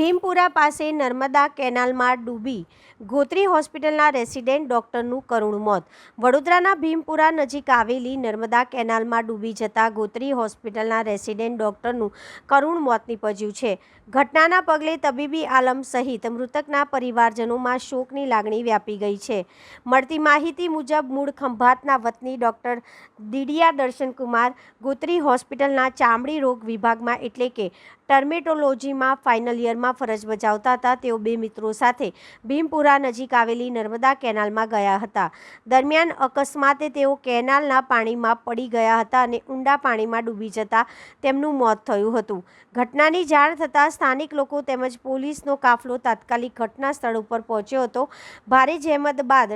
ભીમપુરા પાસે નર્મદા કેનાલમાં ડૂબી ગોત્રી હોસ્પિટલના રેસિડેન્ટ ડોક્ટરનું કરુણ મોત. વડોદરાના ભીમપુરા નજીક આવેલી નર્મદા કેનાલમાં ડૂબી જતા ગોત્રી હોસ્પિટલના રેસિડેન્ટ ડોક્ટરનું કરુણ મોત નીપજ્યું છે. ઘટનાના પગલે તબીબી આલમ સહિત મૃતકના પરિવારજનોમાં શોકની લાગણી વ્યાપી ગઈ છે. મળતી માહિતી મુજબ મૂળ ખંભાતના વતની ડોક્ટર દીડિયા દર્શનકુમાર ગોત્રી હોસ્પિટલના ચામડી રોગ વિભાગમાં એટલે કે ટર્મેટોલોજીમાં ફાઇનલ યરમાં ફરજ બજાવતા હતા. તેઓ બે મિત્રો સાથે ભીમપુરા નજીક આવેલી નર્મદા કેનાલમાં ગયા હતા. દરમિયાન અકસ્માતે તેઓ કેનાલના પાણીમાં પડી ગયા હતા અને ઊંડા પાણીમાં ડૂબી જતા તેમનું મોત થયું હતું. ઘટનાની જાણ થતાં સ્થાનિક લોકો તેમજ પોલીસનો કાફલો તાત્કાલિક ઘટના સ્થળ ઉપર પહોંચ્યો હતો. ભારે જહેમત બાદ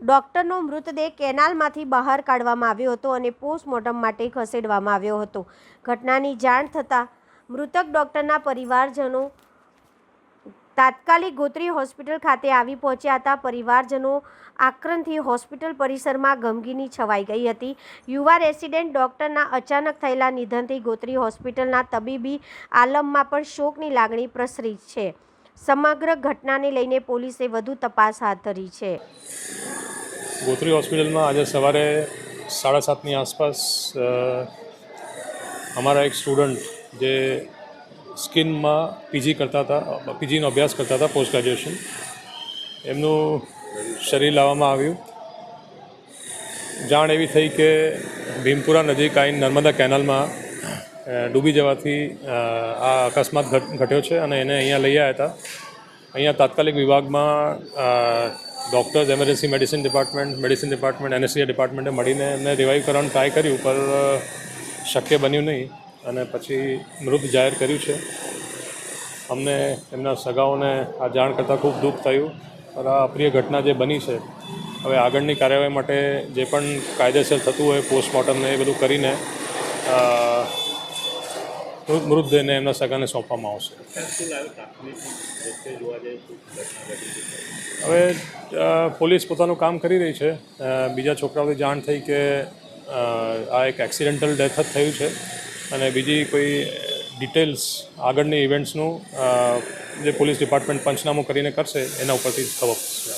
ડોક્ટરનો મૃતદેહ કેનાલમાંથી બહાર કાઢવામાં આવ્યો હતો અને પોસ્ટમોર્ટમ માટે ખસેડવામાં આવ્યો હતો. ઘટનાની જાણ થતાં મૃતક ડોક્ટરના પરિવારજનો તાત્કાલિક ગોત્રી હોસ્પિટલ ખાતે આવી પહોંચ્યા હતા. પરિવારજનો આક્રંદથી હોસ્પિટલ પરિસરમાં ગમગીની છવાઈ ગઈ હતી. યુવા રેસિડેન્ટ ડોક્ટરના અચાનક થયેલા નિધનથી ગોત્રી હોસ્પિટલના તબીબી આલમમાં પણ શોકની લાગણી પ્રસરી છે. સમગ્ર ઘટનાને લઈને પોલીસે વધુ તપાસ હાથ ધરી છે. ગોત્રી હોસ્પિટલમાં આજે સવારે 7:30ની આસપાસ અમારા એક સ્ટુડન્ટ જે સ્કિનમાં પીજીનો અભ્યાસ કરતા હતા, પોસ્ટ ગ્રેજ્યુએશન, એમનું શરીર લાવવામાં આવ્યું. જાણ એવી થઈ કે ભીમપુરા નજીક આવીને નર્મદા કેનાલમાં ડૂબી જવાથી આ અકસ્માત ઘટ્યો છે અને એને અહીંયા લઈ આવ્યા હતા. અહીંયા તાત્કાલિક વિભાગમાં doctors, emergency medicine department, anaesthesia ડિપાર્ટમેન્ટે મળીને એમને રિવાઈવ કરવાનું ટ્રાય કર્યું, પર શક્ય બન્યું નહીં અને પછી મૃત જાહેર કર્યું છે. અમને એમના સગાઓને આ જાણ કરતાં ખૂબ દુઃખ થયું. પર આ અપ્રિય ઘટના જે બની છે, હવે આગળની કાર્યવાહી માટે જે પણ કાયદેસર થતું હોય પોસ્ટમોર્ટમને એ બધું કરીને મૃતદેહને એમના સગાને સોંપવામાં આવશે. હવે પોલીસ પોતાનું કામ કરી રહી છે. બીજા છોકરાઓથી જાણ થઈ કે આ એક એક્સિડેન્ટલ ડેથ જ થયું છે અને બીજી કોઈ ડિટેલ્સ આગળની ઇવેન્ટ્સનું જે પોલીસ ડિપાર્ટમેન્ટ પંચનામું કરીને કરશે એના ઉપરથી ખબર પડશે.